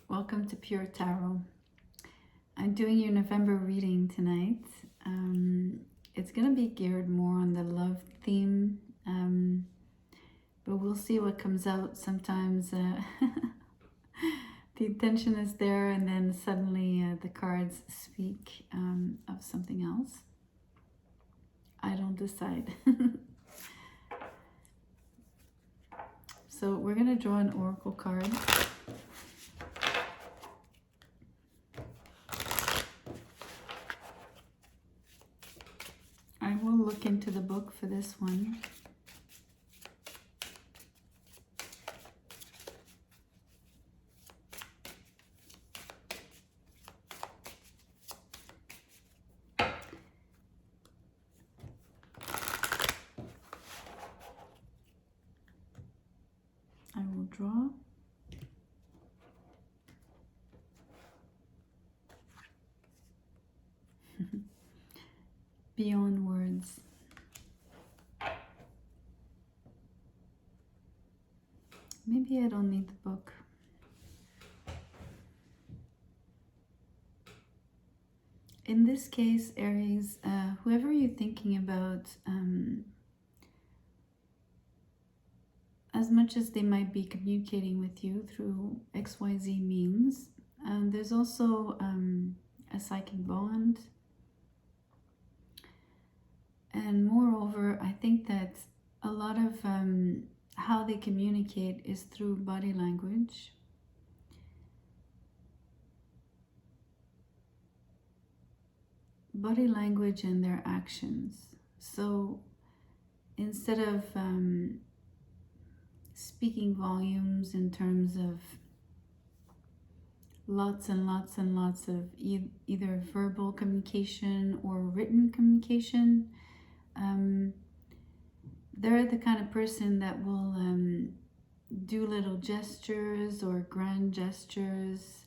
Welcome to Pure Tarot. I'm doing your November reading tonight. It's going to be geared more on the love theme, but we'll see what comes out. Sometimes the intention is there and then suddenly the cards speak of something else. I don't decide. So we're going to draw an oracle card. I will look into the book for this one. I will draw. Beyond words. Maybe I don't need the book. In this case, Aries, whoever you're thinking about, as much as they might be communicating with you through XYZ means, there's also a psychic bond. And moreover, I think that a lot of how they communicate is through body language. Body language and their actions. So instead of speaking volumes in terms of lots and lots and lots of either verbal communication or written communication, they're the kind of person that will do little gestures or grand gestures,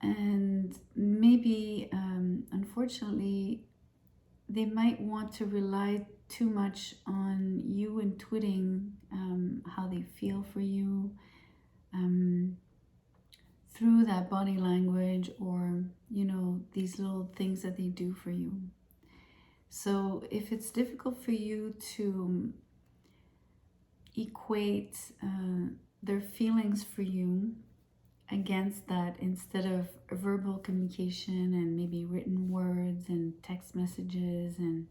and maybe unfortunately they might want to rely too much on you intuiting how they feel for you through that body language, or these little things that they do for you. So if it's difficult for you to equate their feelings for you against that, instead of verbal communication and maybe written words and text messages and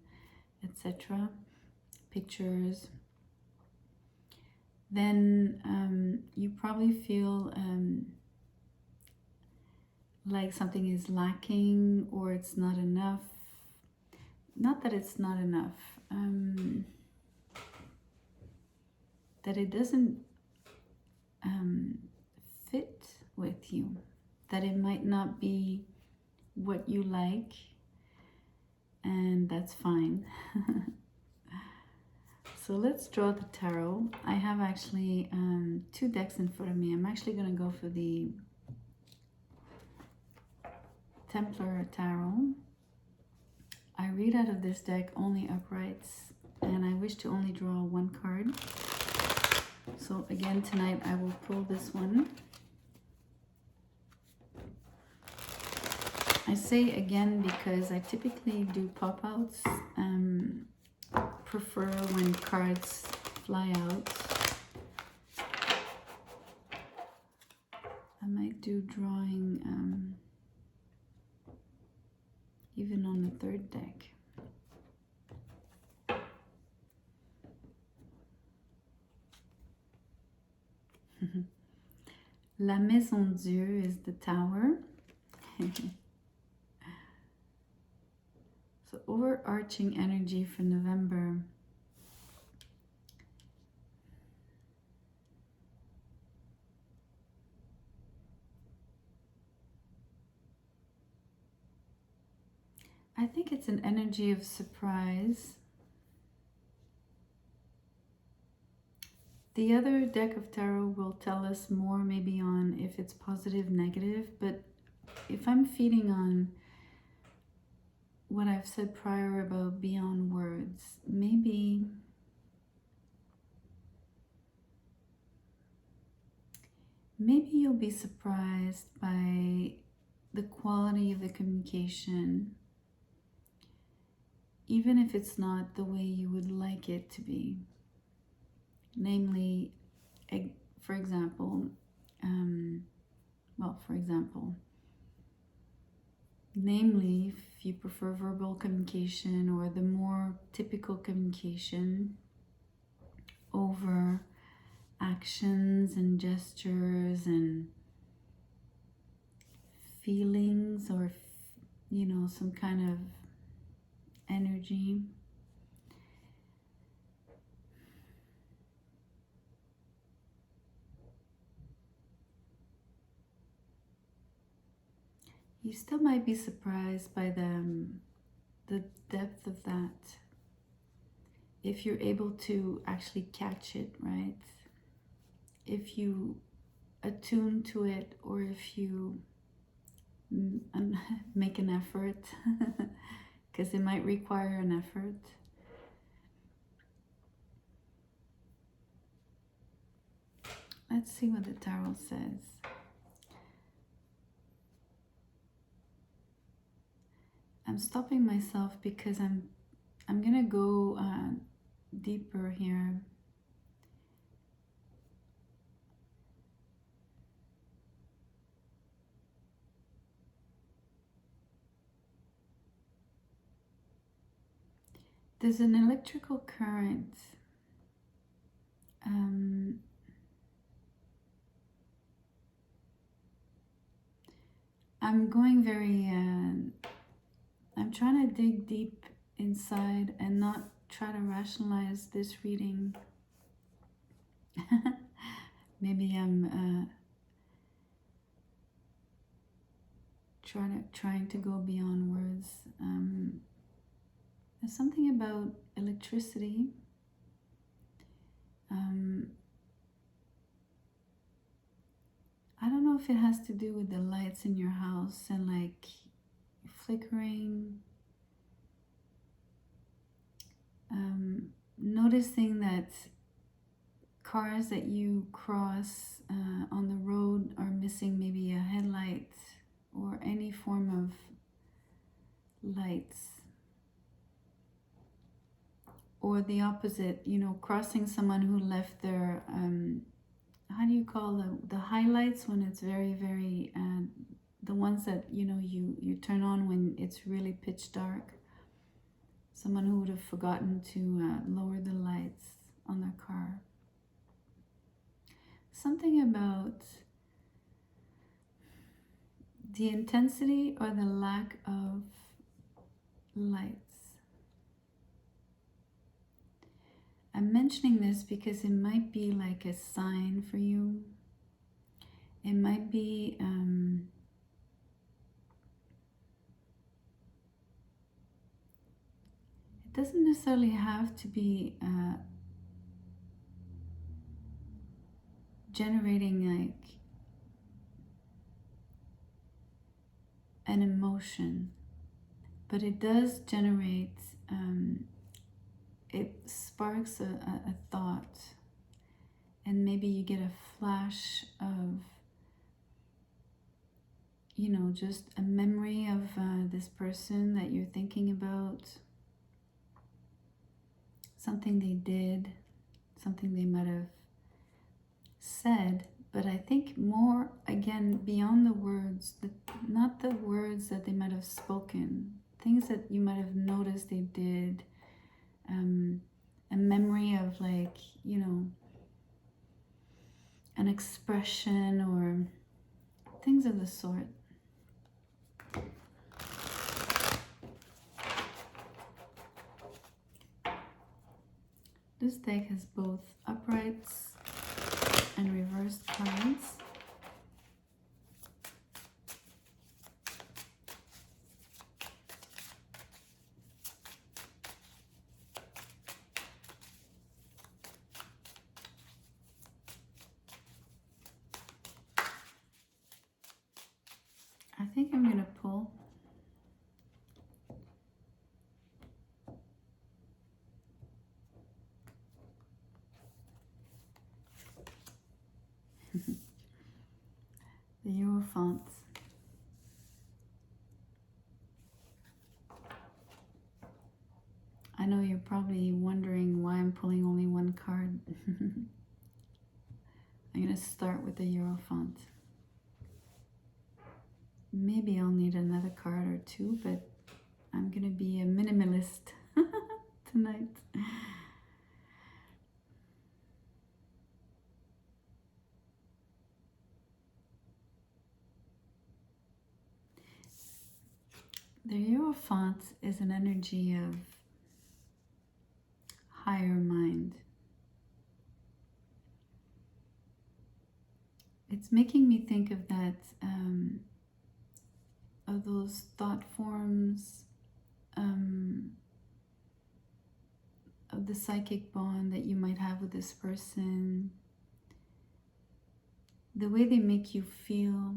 etc., pictures, then you probably feel like something is lacking or it's not enough. Not that it's not enough, that it doesn't fit with you, that it might not be what you like, and that's fine. So let's draw the tarot. I have actually two decks in front of me. I'm actually going to go for the Templar Tarot. I read out of this deck only uprights, and I wish to only draw one card. So again, tonight I will pull this one. I say again because I typically do pop-outs. Prefer when cards fly out. I might do drawing even on the third deck. La Maison Dieu is the Tower. So overarching energy for November. I think it's an energy of surprise. The other deck of tarot will tell us more maybe on if it's positive, negative, but if I'm feeding on what I've said prior about beyond words, maybe maybe you'll be surprised by the quality of the communication, even if it's not the way you would like it to be. Namely, for example, namely, if you prefer verbal communication or the more typical communication over actions and gestures and feelings, or some kind of energy, you still might be surprised by the depth of that, if you're able to actually catch it, right? If you attune to it, or if you make an effort, because it might require an effort. Let's see what the tarot says. I'm stopping myself because I'm gonna go deeper here. There's an electrical current. I'm going very, I'm trying to dig deep inside and not try to rationalize this reading. Maybe I'm trying to go beyond words. There's something about electricity. I don't know if it has to do with the lights in your house and like flickering. Noticing that cars that you cross on the road are missing maybe a headlight or any form of lights. Or the opposite, crossing someone who left their, how do you call the highlights when it's very, very, the ones that, you turn on when it's really pitch dark. Someone who would have forgotten to lower the lights on their car. Something about the intensity or the lack of lights. I'm mentioning this because it might be like a sign for you. It might be it doesn't necessarily have to be generating like an emotion, but it does generate, it sparks a thought, and maybe you get a flash of, just a memory of this person that you're thinking about, something they did, something they might have said. But I think more, again, beyond the words, not the words that they might have spoken, things that you might have noticed they did, a memory of like, an expression or things of the sort. This deck has both uprights and reversed cards. I think I'm going to pull. The Hierophant. I know you're probably wondering why I'm pulling only one card. I'm going to start with the Hierophant. Maybe I'll need another card or two, but I'm going to be a minimalist tonight. The Hierophant is an energy of higher mind. It's making me think of that, of those thought forms, of the psychic bond that you might have with this person, the way they make you feel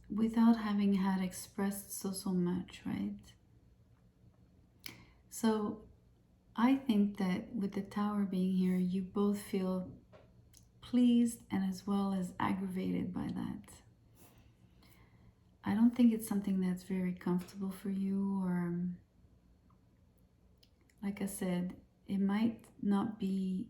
without having had expressed so much, right? So I think that with the Tower being here, you both feel pleased and as well as aggravated by that. I don't think it's something that's very comfortable for you, or like I said, it might not be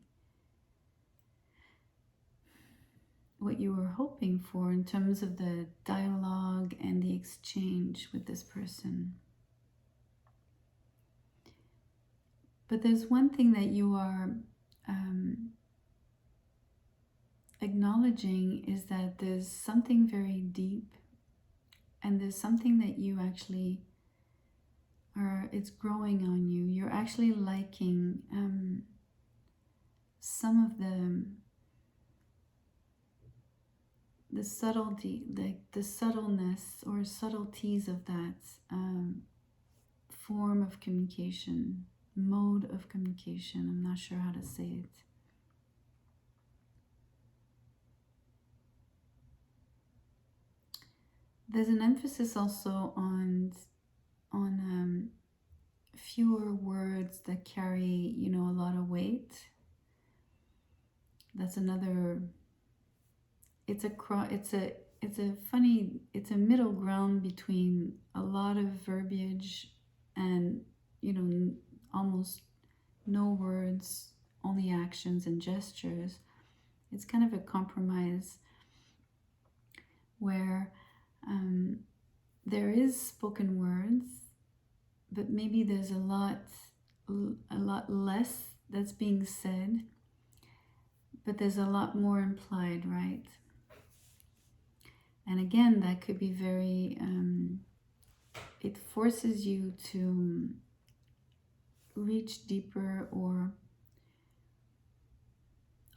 what you were hoping for in terms of the dialogue and the exchange with this person. But there's one thing that you are acknowledging, is that there's something very deep, and there's something that you actually are, it's growing on you. You're actually liking some of the subtlety, like the subtleness or subtleties of that form of communication, mode of communication. I'm not sure how to say it. There's an emphasis also on fewer words that carry, you know, a lot of weight. That's another. It's a middle ground between a lot of verbiage and, you know, almost no words, only actions and gestures. It's kind of a compromise where there is spoken words, but maybe there's a lot less that's being said, but there's a lot more implied, right? And again, that could be very, it forces you to reach deeper or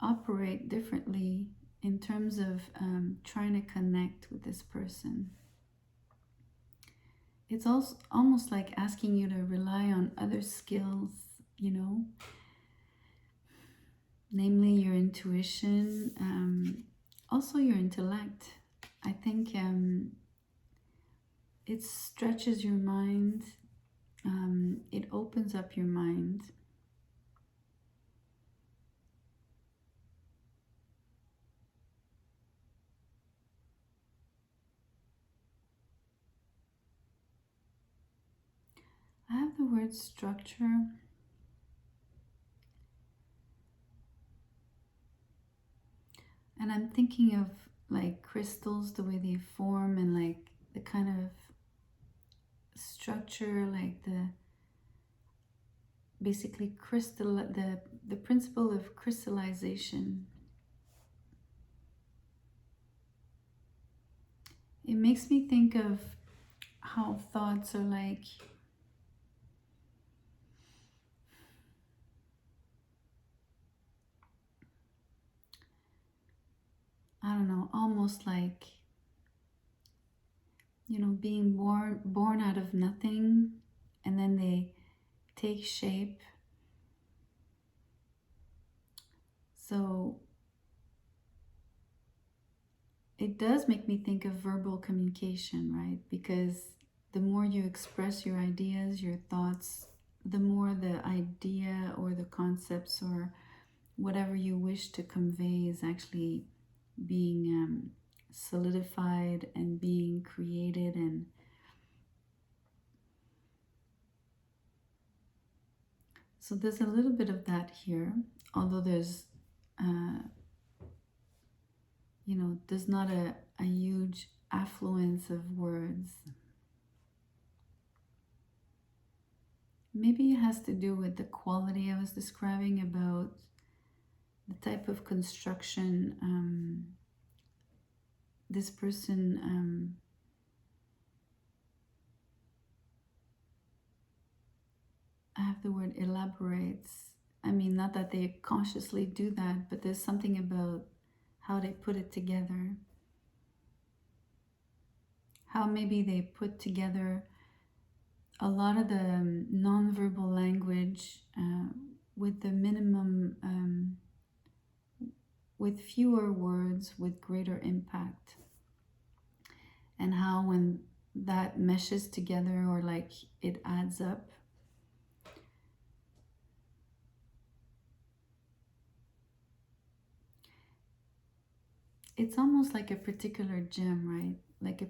operate differently in terms of trying to connect with this person. It's also almost like asking you to rely on other skills, you know, namely your intuition, also your intellect. I think it stretches your mind, it opens up your mind. I have the word structure. And I'm thinking of like crystals, the way they form, and like the kind of structure, like the basically the principle of crystallization. It makes me think of how thoughts are like, I don't know, almost like, you know, being born out of nothing, and then they take shape. So it does make me think of verbal communication, right? Because the more you express your ideas, your thoughts, the more the idea or the concepts or whatever you wish to convey is actually being solidified and being created. And so there's a little bit of that here, although uh, there's not a huge affluence of words. Maybe it has to do with the quality I was describing about the type of construction this person, I have the word elaborates. I mean, not that they consciously do that, but there's something about how they put it together. How maybe they put together a lot of the nonverbal language with the minimum, with fewer words, with greater impact. And how when that meshes together, or like it adds up, it's almost like a particular gem, right? Like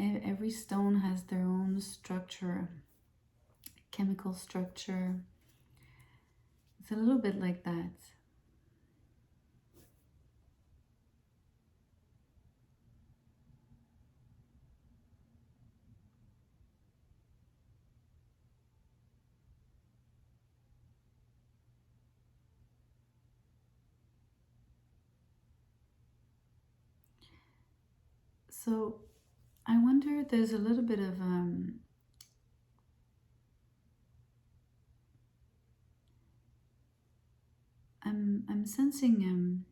every stone has their own structure, chemical structure. It's a little bit like that. So I wonder, there's a little bit of I'm sensing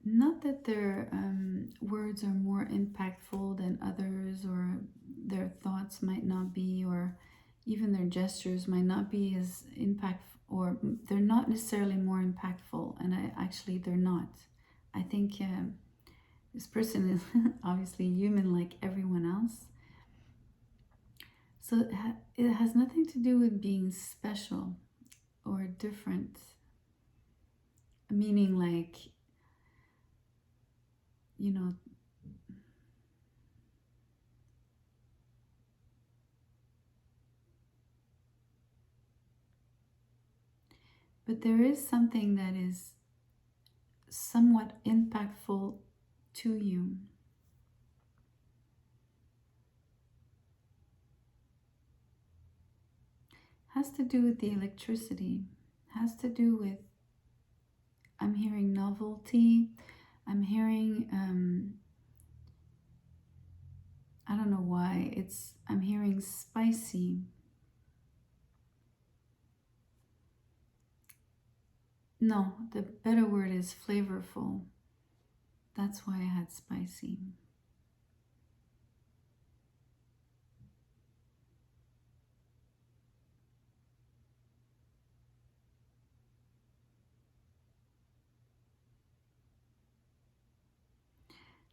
not that their words are more impactful than others, or their thoughts might not be, or even their gestures might not be as impactful, or they're not necessarily more impactful. And they're not. I think this person is obviously human like everyone else. So it has nothing to do with being special or different, meaning like, you know, but there is something that is somewhat impactful to you. Has to do with the electricity, has to do with, I'm hearing novelty, I'm hearing, I don't know why, I'm hearing spicy. No, the better word is flavorful. That's why I had spicy.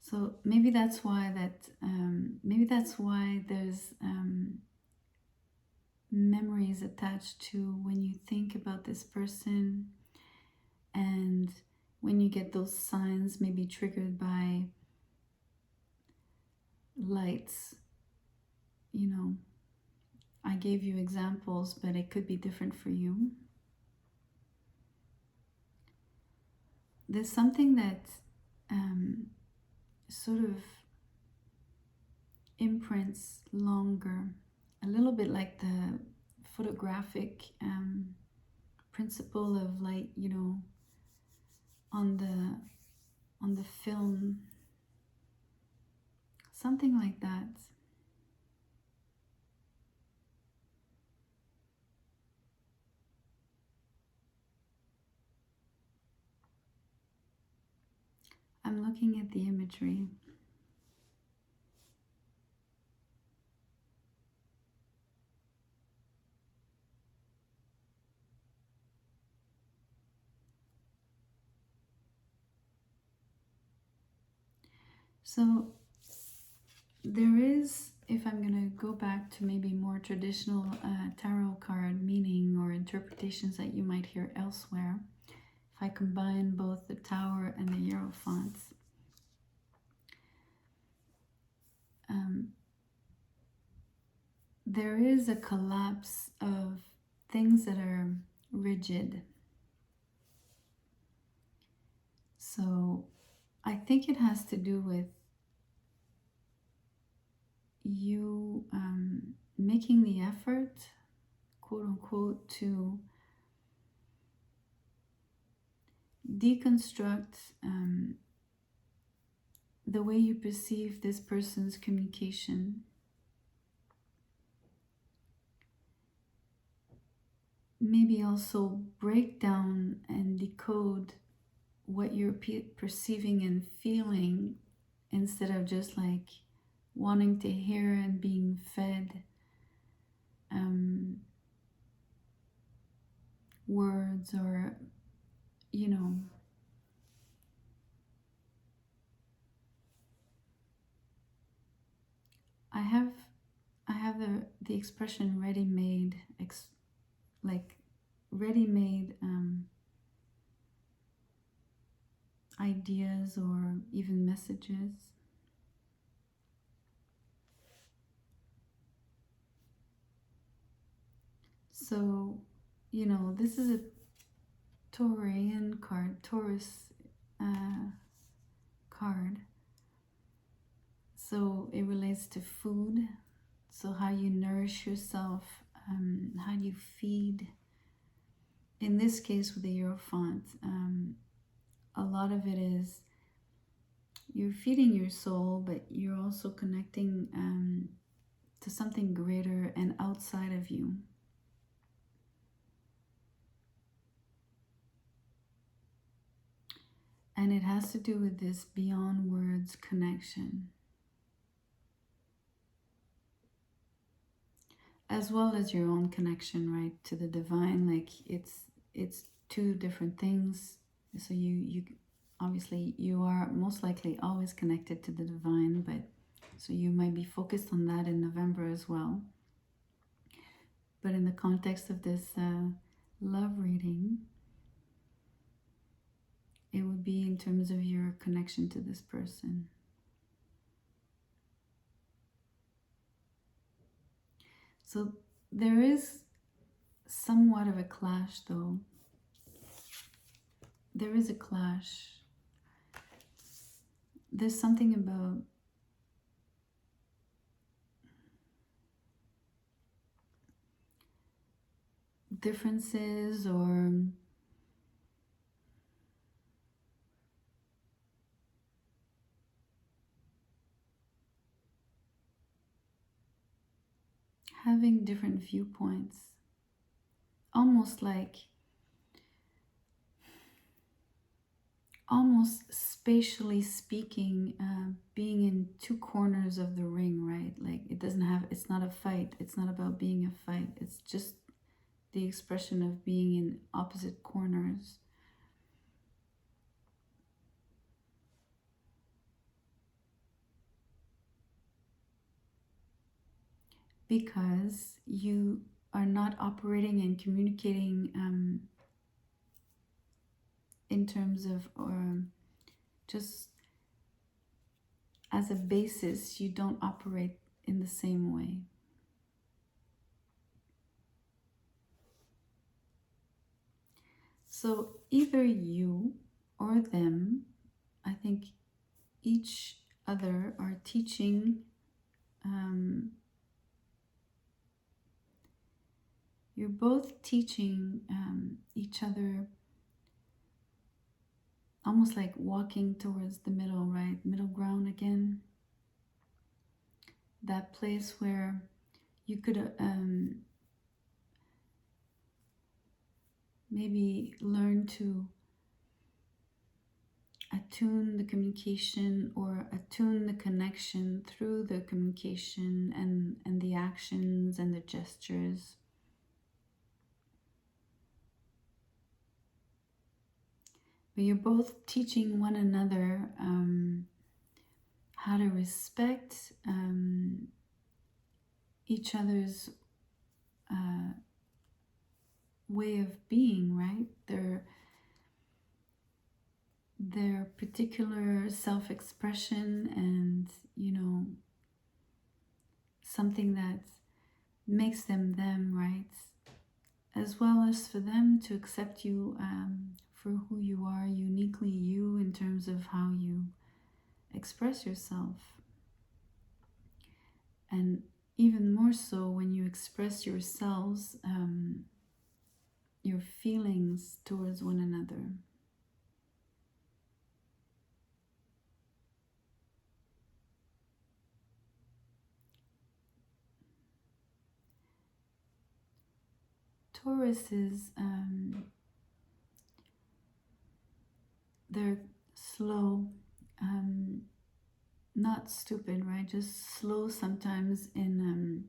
So maybe that's why there's memories attached to when you think about this person, and when you get those signs maybe triggered by lights. I gave you examples, but it could be different for you. There's something that sort of imprints longer, a little bit like the photographic principle of light, on the film, something like that. I'm looking at the imagery. So there is if I'm going to go back to maybe more traditional tarot card meaning or interpretations that you might hear elsewhere, if I combine both the Tower and the Hierophants, there is a collapse of things that are rigid. So I think it has to do with you making the effort, quote unquote, to deconstruct the way you perceive this person's communication. Maybe also break down and decode what you're perceiving and feeling instead of just like wanting to hear and being fed words, or you know, I have the expression ready-made, like ready-made ideas or even messages. So, you know, this is a Taurian card, Taurus card. So it relates to food. So how you nourish yourself, how you feed. In this case with the Hierophant, a lot of it is you're feeding your soul, but you're also connecting to something greater and outside of you. And it has to do with this beyond words connection, as well as your own connection, right, to the divine. Like it's two different things. So you obviously you are most likely always connected to the divine, but so you might be focused on that in November as well. But in the context of this love reading, it would be in terms of your connection to this person. So there is somewhat of a clash, though. There is a clash. There's something about differences or having different viewpoints, almost like spatially speaking, being in two corners of the ring, right? Like it's not a fight. It's not about being a fight. It's just the expression of being in opposite corners. Because you are not operating and communicating in terms of, or just as a basis, you don't operate in the same way. So either you or them, I think each other are teaching you're both teaching each other, almost like walking towards the middle, right? Middle ground again. That place where you could maybe learn to attune the communication or attune the connection through the communication and the actions and the gestures. But you're both teaching one another how to respect each other's uh, way of being, right? Their particular self-expression and, something that makes them them, right? As well as for them to accept you for who you are, uniquely you, in terms of how you express yourself. And even more so when you express yourselves, your feelings towards one another. Taurus is, they're slow, not stupid, right? Just slow sometimes in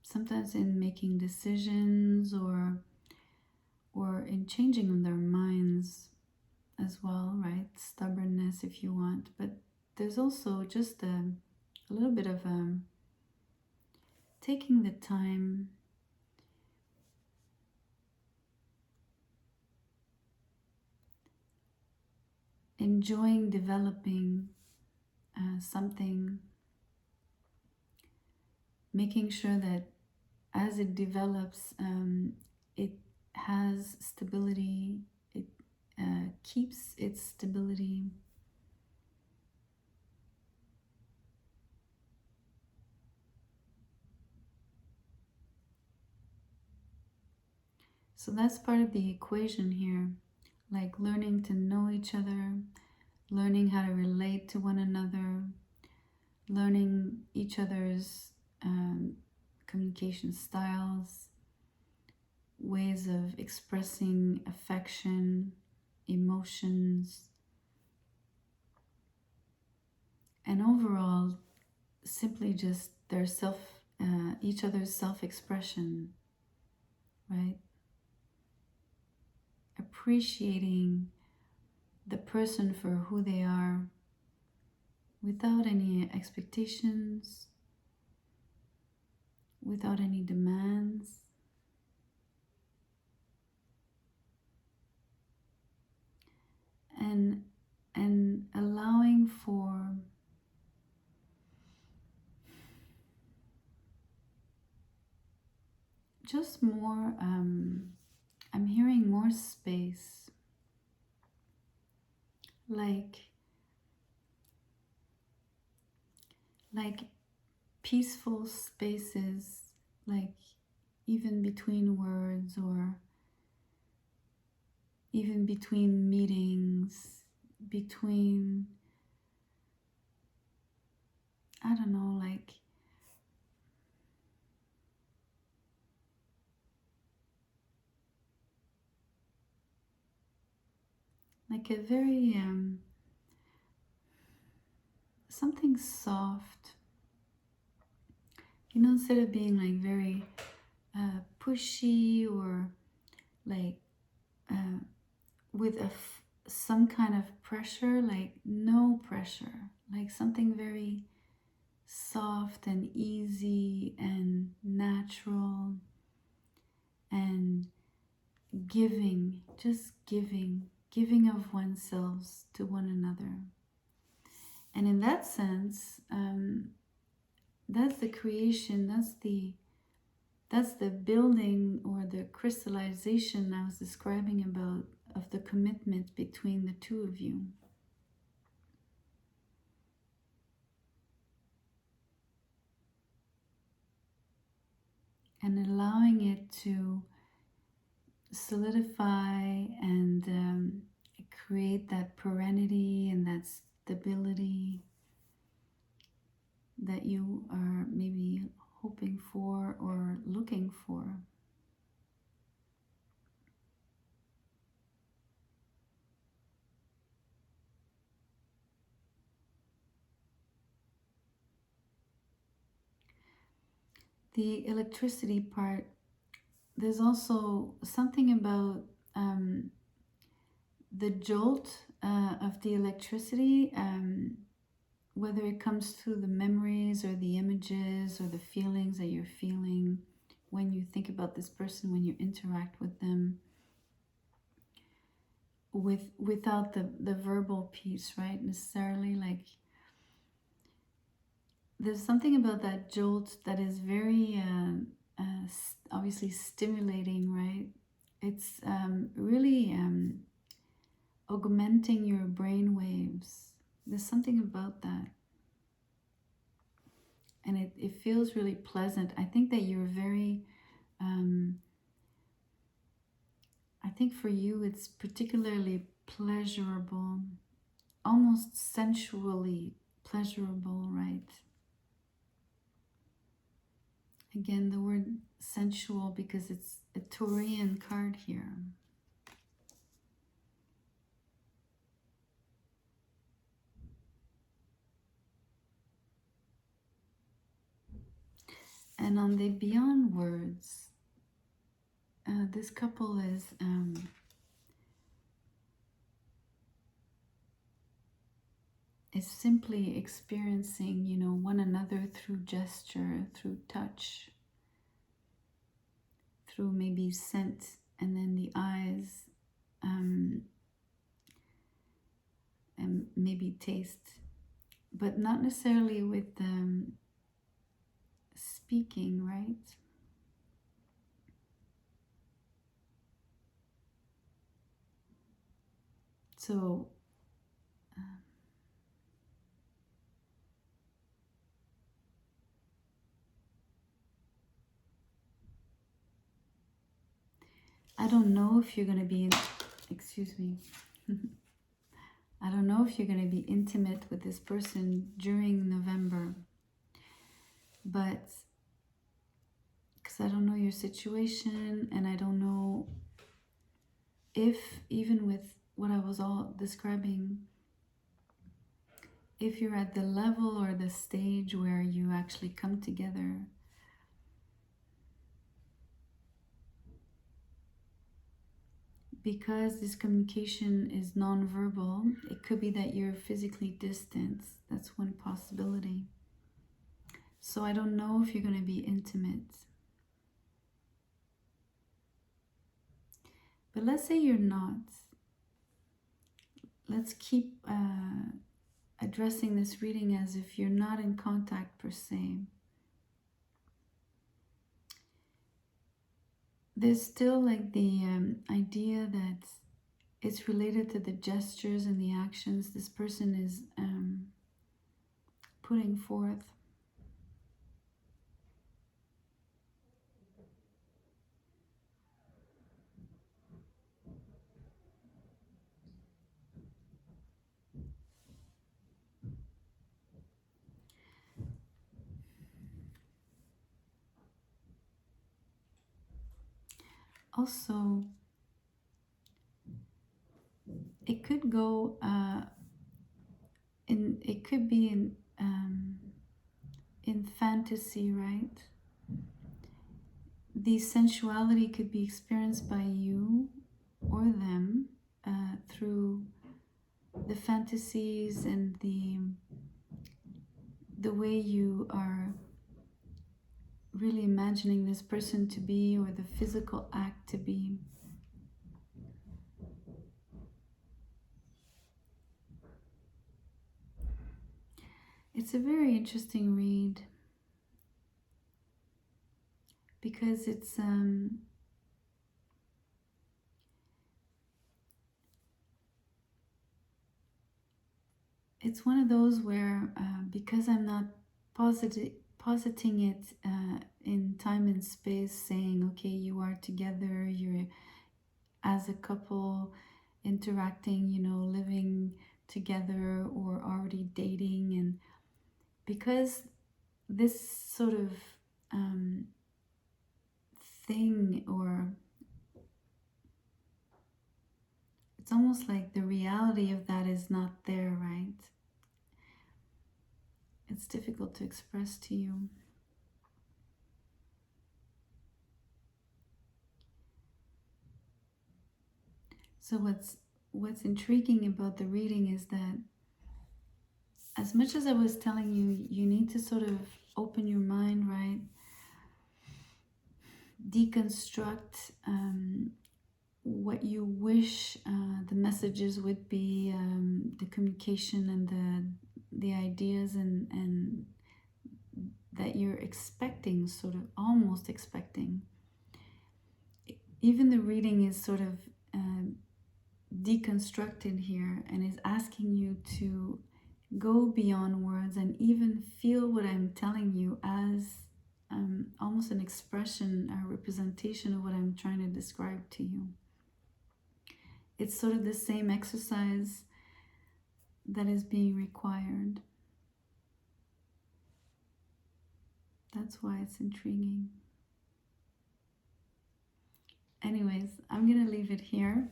sometimes in making decisions or in changing their minds as well, right? Stubbornness, if you want. But there's also just a little bit of taking the time, enjoying developing something, making sure that as it develops, it has stability, it keeps its stability. So that's part of the equation here, like learning to know each other, learning how to relate to one another, learning each other's communication styles, ways of expressing affection, emotions, and overall, simply just their each other's self-expression, right? Appreciating the person for who they are without any expectations, without any demands, and allowing for just more, I'm hearing more space, like like peaceful spaces, like even between words or even between meetings, between, I don't know, like a very something soft, instead of being like very pushy or like uh, with some kind of pressure, like no pressure, like something very soft and easy and natural, and just giving of oneself to one another. And in that sense, that's the creation, that's the building or the crystallization I was describing about, of the commitment between the two of you. And allowing it to solidify and create that perennity and that stability that you are maybe hoping for or looking for. The electricity part, there's also something about the jolt of the electricity, whether it comes through the memories or the images or the feelings that you're feeling when you think about this person, when you interact with them, without the verbal piece, right? Necessarily, like there's something about that jolt that is very obviously stimulating, right? It's really augmenting your brain waves. There's something about that. And it feels really pleasant. I think that you're very, I think for you it's particularly pleasurable, almost sensually pleasurable, right? Again, the word sensual because it's a Taurian card here. And on the beyond words, this couple is simply experiencing, you know, one another through gesture, through touch, through maybe scent, and then the eyes, and maybe taste, but not necessarily with speaking, right? So I don't know if you're going to be, excuse me, I don't know if you're going to be intimate with this person during November, but because I don't know your situation and I don't know if, even with what I was all describing, if you're at the level or the stage where you actually come together. Because this communication is nonverbal, it could be that you're physically distant. That's one possibility. So I don't know if you're going to be intimate. But let's say you're not. Let's keep addressing this reading as if you're not in contact per se. There's still like the idea that it's related to the gestures and the actions this person is putting forth. Also, it could go it could be in fantasy, right? The sensuality could be experienced by you or them through the fantasies and the way you are really imagining this person to be, or the physical act to be. It's a very interesting read because it's one of those where because I'm not positing it in time and space, saying, okay, you are together, you're as a couple interacting, you know, living together or already dating, and because this sort of thing, or it's almost like the reality of that is not there, right? It's difficult to express to you. So what's intriguing about the reading is that as much as I was telling you, you need to sort of open your mind, right? Deconstruct what you wish the messages would be, the communication and the ideas and that you're expecting, sort of almost expecting. Even the reading is sort of deconstructed here and is asking you to go beyond words and even feel what I'm telling you as almost an expression, a representation of what I'm trying to describe to you. It's sort of the same exercise that is being required. That's why it's intriguing. Anyways, I'm gonna leave it here.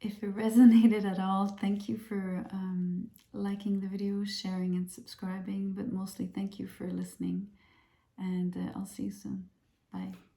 If it resonated at all, thank you for liking the video, sharing and subscribing, but mostly thank you for listening, and I'll see you soon. Bye.